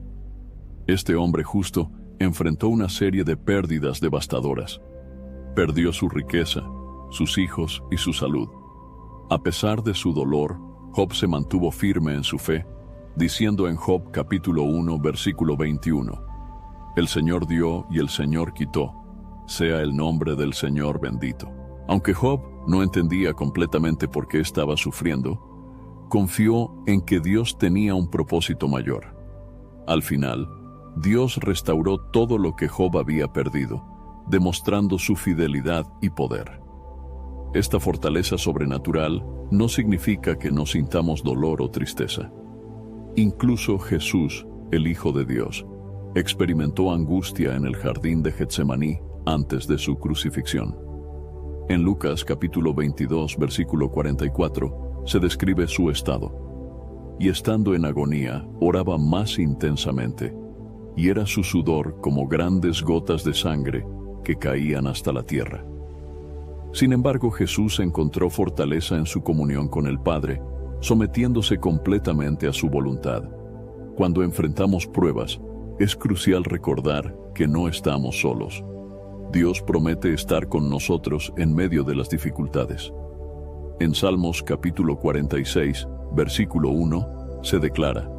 Este hombre justo enfrentó una serie de pérdidas devastadoras. Perdió su riqueza, sus hijos y su salud. A pesar de su dolor, Job se mantuvo firme en su fe, diciendo en Job capítulo 1, versículo 21: El Señor dio y el Señor quitó, sea el nombre del Señor bendito. Aunque Job no entendía completamente por qué estaba sufriendo, confió en que Dios tenía un propósito mayor. Al final, Dios restauró todo lo que Job había perdido, demostrando su fidelidad y poder. Esta fortaleza sobrenatural no significa que no sintamos dolor o tristeza. Incluso Jesús, el Hijo de Dios, experimentó angustia en el jardín de Getsemaní antes de su crucifixión. En Lucas capítulo 22, versículo 44, se describe su estado. Y estando en agonía, oraba más intensamente, y era su sudor como grandes gotas de sangre que caían hasta la tierra. Sin embargo, Jesús encontró fortaleza en su comunión con el Padre, sometiéndose completamente a su voluntad. Cuando enfrentamos pruebas, es crucial recordar que no estamos solos. Dios promete estar con nosotros en medio de las dificultades. En Salmos capítulo 46, versículo 1, se declara: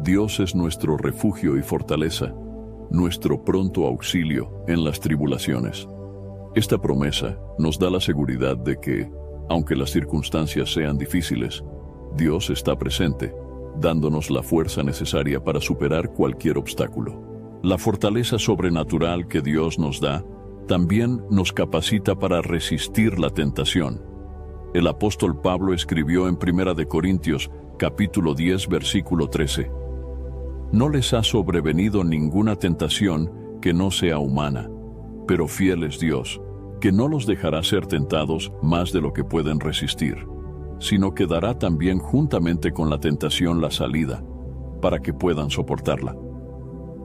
Dios es nuestro refugio y fortaleza, nuestro pronto auxilio en las tribulaciones. Esta promesa nos da la seguridad de que, aunque las circunstancias sean difíciles, Dios está presente, dándonos la fuerza necesaria para superar cualquier obstáculo. La fortaleza sobrenatural que Dios nos da también nos capacita para resistir la tentación. El apóstol Pablo escribió en 1 Corintios capítulo 10, versículo 13: No les ha sobrevenido ninguna tentación que no sea humana, pero fiel es Dios, que no los dejará ser tentados más de lo que pueden resistir, sino que dará también juntamente con la tentación la salida, para que puedan soportarla.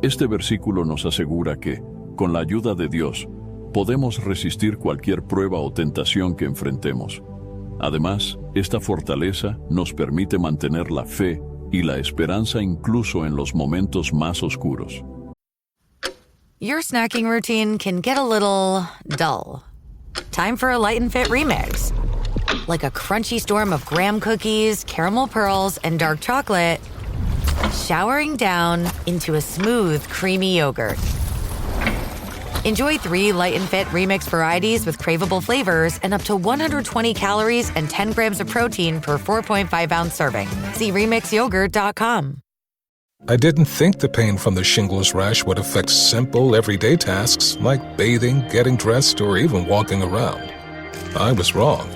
Este versículo nos asegura que, con la ayuda de Dios, podemos resistir cualquier prueba o tentación que enfrentemos. Además, esta fortaleza nos permite mantener la fe y la esperanza incluso en los momentos más oscuros. Your snacking routine can get a little dull. Time for a light and fit remix. Like a crunchy storm of graham cookies, caramel pearls, and dark chocolate, showering down into a smooth, creamy yogurt. Enjoy 3 Light and Fit remix varieties with craveable flavors and up to 120 calories and 10 grams of protein per 4.5-ounce serving. See remixyogurt.com. I didn't think the pain from the shingles rash would affect simple, everyday tasks like bathing, getting dressed, or even walking around. I was wrong.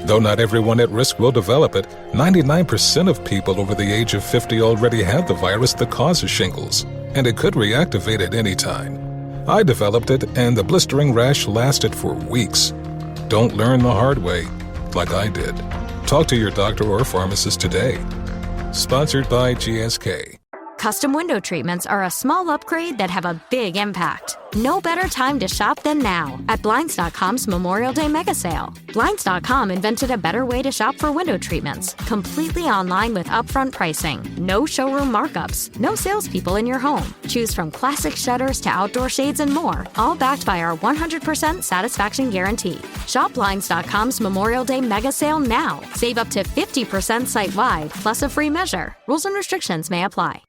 Though not everyone at risk will develop it, 99% of people over the age of 50 already have the virus that causes shingles, and it could reactivate at any time. I developed it, and the blistering rash lasted for weeks. Don't learn the hard way, like I did. Talk to your doctor or pharmacist today. Sponsored by GSK. Custom window treatments are a small upgrade that have a big impact. No better time to shop than now at Blinds.com's Memorial Day Mega Sale. Blinds.com invented a better way to shop for window treatments, completely online with upfront pricing, no showroom markups, no salespeople in your home. Choose from classic shutters to outdoor shades and more, all backed by our 100% satisfaction guarantee. Shop Blinds.com's Memorial Day Mega Sale now. Save up to 50% site-wide, plus a free measure. Rules and restrictions may apply.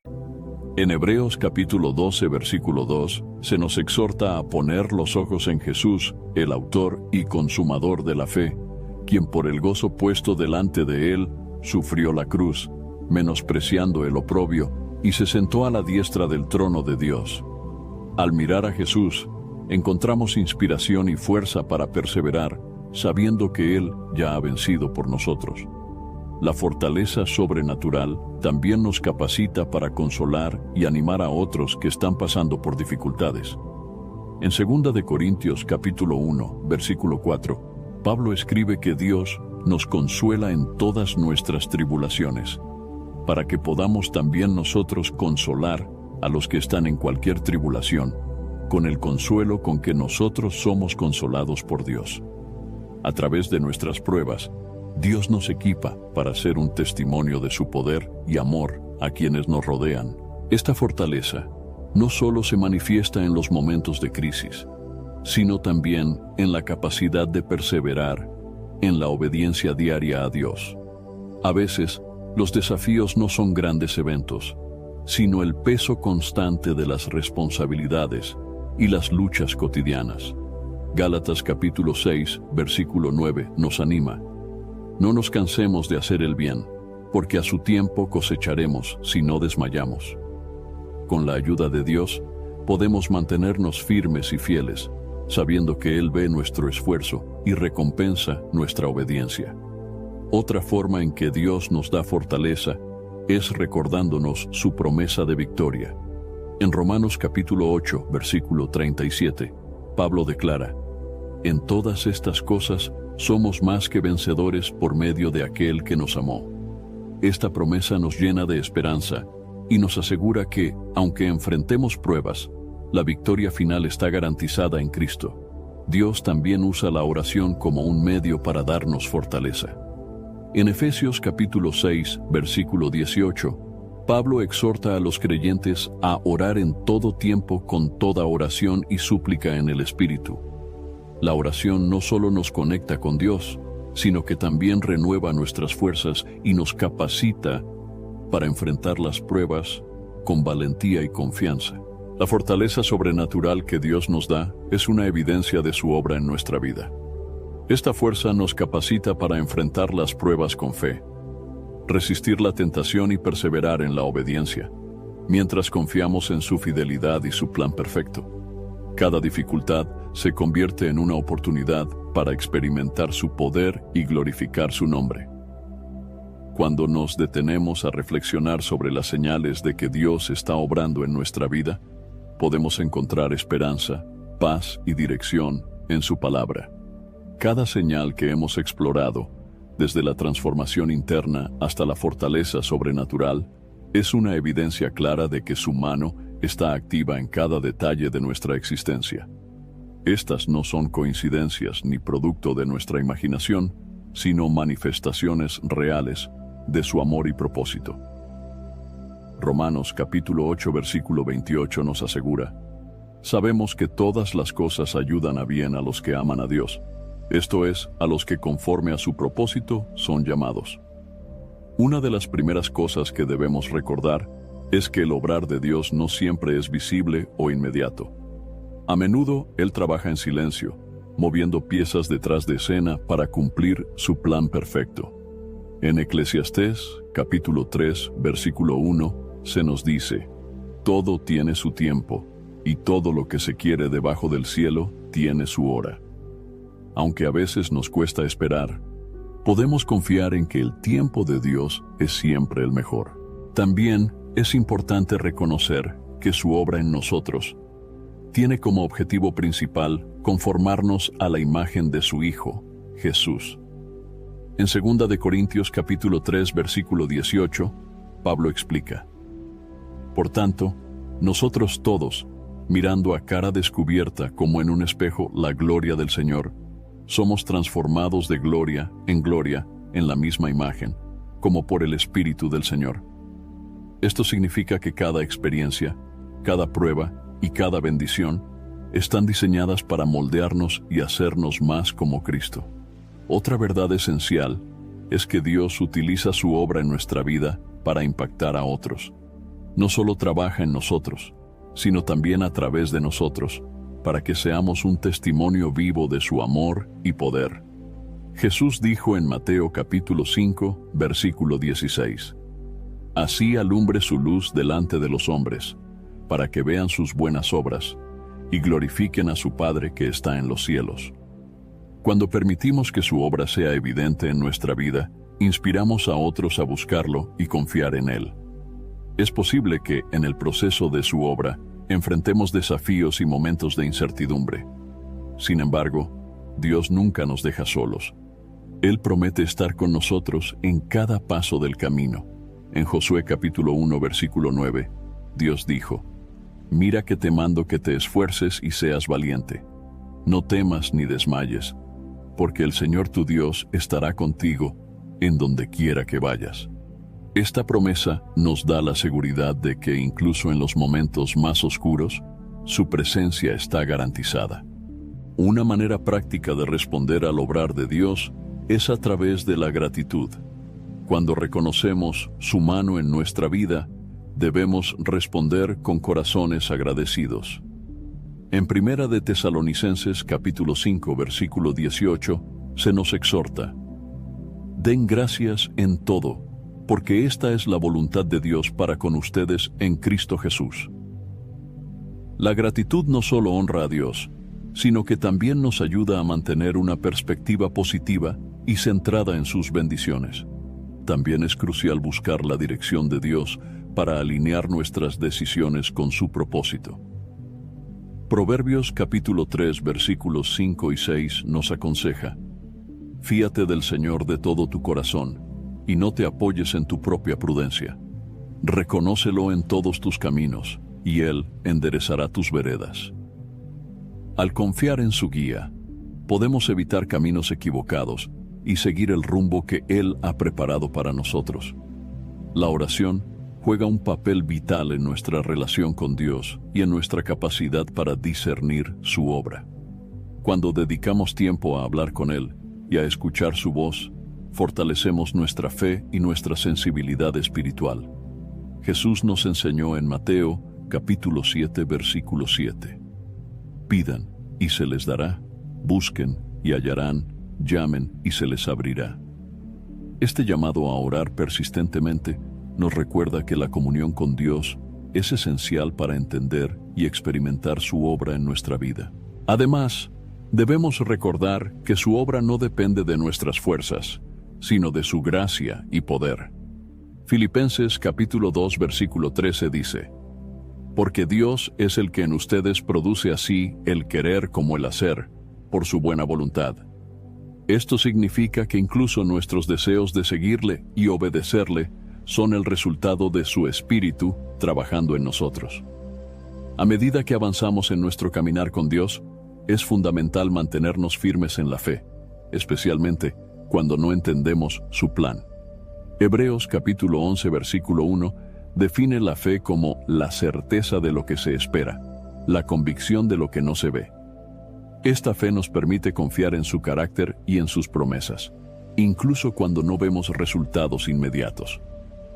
En Hebreos capítulo 12, versículo 2, se nos exhorta a poner los ojos en Jesús, el autor y consumador de la fe, quien por el gozo puesto delante de él, sufrió la cruz, menospreciando el oprobio, y se sentó a la diestra del trono de Dios. Al mirar a Jesús, encontramos inspiración y fuerza para perseverar, sabiendo que Él ya ha vencido por nosotros. La fortaleza sobrenatural también nos capacita para consolar y animar a otros que están pasando por dificultades. En 2 de Corintios capítulo 1, versículo 4, Pablo escribe que Dios nos consuela en todas nuestras tribulaciones, para que podamos también nosotros consolar a los que están en cualquier tribulación, con el consuelo con que nosotros somos consolados por Dios. A través de nuestras pruebas, Dios nos equipa para ser un testimonio de su poder y amor a quienes nos rodean. Esta fortaleza no solo se manifiesta en los momentos de crisis, sino también en la capacidad de perseverar en la obediencia diaria a Dios. A veces, los desafíos no son grandes eventos, sino el peso constante de las responsabilidades y las luchas cotidianas. Gálatas capítulo 6, versículo 9 nos anima. No nos cansemos de hacer el bien, porque a su tiempo cosecharemos si no desmayamos. Con la ayuda de Dios, podemos mantenernos firmes y fieles, sabiendo que Él ve nuestro esfuerzo y recompensa nuestra obediencia. Otra forma en que Dios nos da fortaleza es recordándonos su promesa de victoria. En Romanos capítulo 8, versículo 37, Pablo declara: en todas estas cosas somos más que vencedores por medio de aquel que nos amó. Esta promesa nos llena de esperanza y nos asegura que, aunque enfrentemos pruebas, la victoria final está garantizada en Cristo. Dios también usa la oración como un medio para darnos fortaleza. En Efesios capítulo 6, versículo 18, Pablo exhorta a los creyentes a orar en todo tiempo con toda oración y súplica en el Espíritu. La oración no solo nos conecta con Dios, sino que también renueva nuestras fuerzas y nos capacita para enfrentar las pruebas con valentía y confianza. La fortaleza sobrenatural que Dios nos da es una evidencia de su obra en nuestra vida. Esta fuerza nos capacita para enfrentar las pruebas con fe, resistir la tentación y perseverar en la obediencia, mientras confiamos en su fidelidad y su plan perfecto. Cada dificultad se convierte en una oportunidad para experimentar su poder y glorificar su nombre. Cuando nos detenemos a reflexionar sobre las señales de que Dios está obrando en nuestra vida, podemos encontrar esperanza, paz y dirección en su palabra. Cada señal que hemos explorado, desde la transformación interna hasta la fortaleza sobrenatural, es una evidencia clara de que su mano está activa en cada detalle de nuestra existencia. Estas no son coincidencias ni producto de nuestra imaginación, sino manifestaciones reales de su amor y propósito. Romanos capítulo 8 versículo 28 nos asegura: sabemos que todas las cosas ayudan a bien a los que aman a Dios, esto es, a los que conforme a su propósito son llamados. Una de las primeras cosas que debemos recordar es que el obrar de Dios no siempre es visible o inmediato. A menudo Él trabaja en silencio, moviendo piezas detrás de escena para cumplir su plan perfecto. En Eclesiastés, capítulo 3, versículo 1, se nos dice: todo tiene su tiempo, y todo lo que se quiere debajo del cielo tiene su hora. Aunque a veces nos cuesta esperar, podemos confiar en que el tiempo de Dios es siempre el mejor. También es importante reconocer que su obra en nosotros tiene como objetivo principal conformarnos a la imagen de su Hijo, Jesús. En 2 de Corintios capítulo 3, versículo 18, Pablo explica: por tanto, nosotros todos, mirando a cara descubierta como en un espejo la gloria del Señor, somos transformados de gloria en la misma imagen, como por el Espíritu del Señor. Esto significa que cada experiencia, cada prueba y cada bendición están diseñadas para moldearnos y hacernos más como Cristo. Otra verdad esencial es que Dios utiliza su obra en nuestra vida para impactar a otros. No solo trabaja en nosotros, sino también a través de nosotros, para que seamos un testimonio vivo de su amor y poder. Jesús dijo en Mateo capítulo 5, versículo 16: así alumbre su luz delante de los hombres, para que vean sus buenas obras y glorifiquen a su Padre que está en los cielos. Cuando permitimos que su obra sea evidente en nuestra vida, inspiramos a otros a buscarlo y confiar en Él. Es posible que, en el proceso de su obra, enfrentemos desafíos y momentos de incertidumbre. Sin embargo, Dios nunca nos deja solos. Él promete estar con nosotros en cada paso del camino. En Josué capítulo 1, versículo 9, Dios dijo: mira que te mando que te esfuerces y seas valiente. No temas ni desmayes, porque el Señor tu Dios estará contigo en donde quiera que vayas. Esta promesa nos da la seguridad de que incluso en los momentos más oscuros, su presencia está garantizada. Una manera práctica de responder al obrar de Dios es a través de la gratitud. Cuando reconocemos su mano en nuestra vida, debemos responder con corazones agradecidos. En Primera de Tesalonicenses capítulo 5, versículo 18, se nos exhorta: den gracias en todo, porque esta es la voluntad de Dios para con ustedes en Cristo Jesús. La gratitud no solo honra a Dios, sino que también nos ayuda a mantener una perspectiva positiva y centrada en sus bendiciones. También es crucial buscar la dirección de Dios para alinear nuestras decisiones con su propósito. Proverbios capítulo 3, versículos 5 y 6 nos aconseja: fíate del Señor de todo tu corazón, y no te apoyes en tu propia prudencia. Reconócelo en todos tus caminos, y Él enderezará tus veredas. Al confiar en su guía, podemos evitar caminos equivocados y seguir el rumbo que Él ha preparado para nosotros. La oración juega un papel vital en nuestra relación con Dios y en nuestra capacidad para discernir su obra. Cuando dedicamos tiempo a hablar con Él y a escuchar su voz, fortalecemos nuestra fe y nuestra sensibilidad espiritual. Jesús nos enseñó en Mateo capítulo 7, versículo 7: pidan y se les dará, busquen y hallarán, llamen y se les abrirá. Este llamado a orar persistentemente nos recuerda que la comunión con Dios es esencial para entender y experimentar su obra en nuestra vida. Además, debemos recordar que su obra no depende de nuestras fuerzas, sino de su gracia y poder. Filipenses capítulo 2, versículo 13 dice: porque Dios es el que en ustedes produce así el querer como el hacer, por su buena voluntad. Esto significa que incluso nuestros deseos de seguirle y obedecerle son el resultado de su Espíritu trabajando en nosotros. A medida que avanzamos en nuestro caminar con Dios, es fundamental mantenernos firmes en la fe, especialmente cuando no entendemos su plan. Hebreos capítulo 11, versículo 1 define la fe como la certeza de lo que se espera, la convicción de lo que no se ve. Esta fe nos permite confiar en su carácter y en sus promesas, incluso cuando no vemos resultados inmediatos.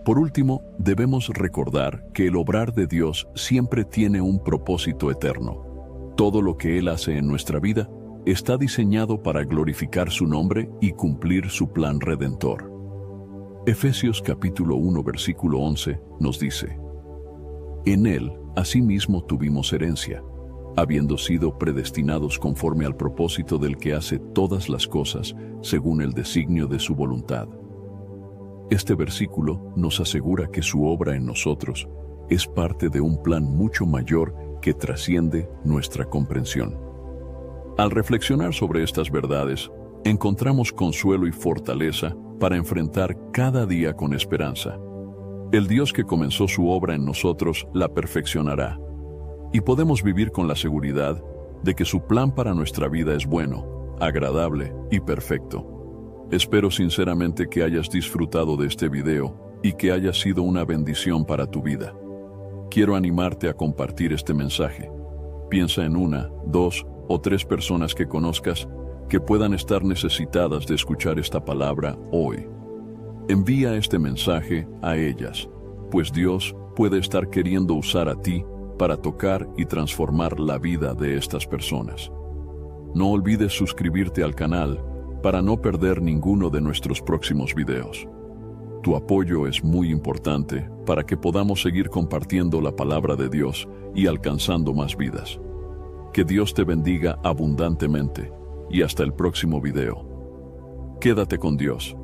Por último, debemos recordar que el obrar de Dios siempre tiene un propósito eterno. Todo lo que Él hace en nuestra vida está diseñado para glorificar su nombre y cumplir su plan redentor. Efesios capítulo 1 versículo 11 nos dice: En Él, asimismo, tuvimos herencia, habiendo sido predestinados conforme al propósito del que hace todas las cosas según el designio de su voluntad. Este versículo nos asegura que su obra en nosotros es parte de un plan mucho mayor que trasciende nuestra comprensión. Al reflexionar sobre estas verdades, encontramos consuelo y fortaleza para enfrentar cada día con esperanza. El Dios que comenzó su obra en nosotros la perfeccionará, y podemos vivir con la seguridad de que su plan para nuestra vida es bueno, agradable y perfecto. Espero sinceramente que hayas disfrutado de este video y que haya sido una bendición para tu vida. Quiero animarte a compartir este mensaje. Piensa en 1, 2 o 3 personas que conozcas que puedan estar necesitadas de escuchar esta palabra hoy. Envía este mensaje a ellas, pues Dios puede estar queriendo usar a ti para tocar y transformar la vida de estas personas. No olvides suscribirte al canal para no perder ninguno de nuestros próximos videos. Tu apoyo es muy importante para que podamos seguir compartiendo la palabra de Dios y alcanzando más vidas. Que Dios te bendiga abundantemente y hasta el próximo video. Quédate con Dios.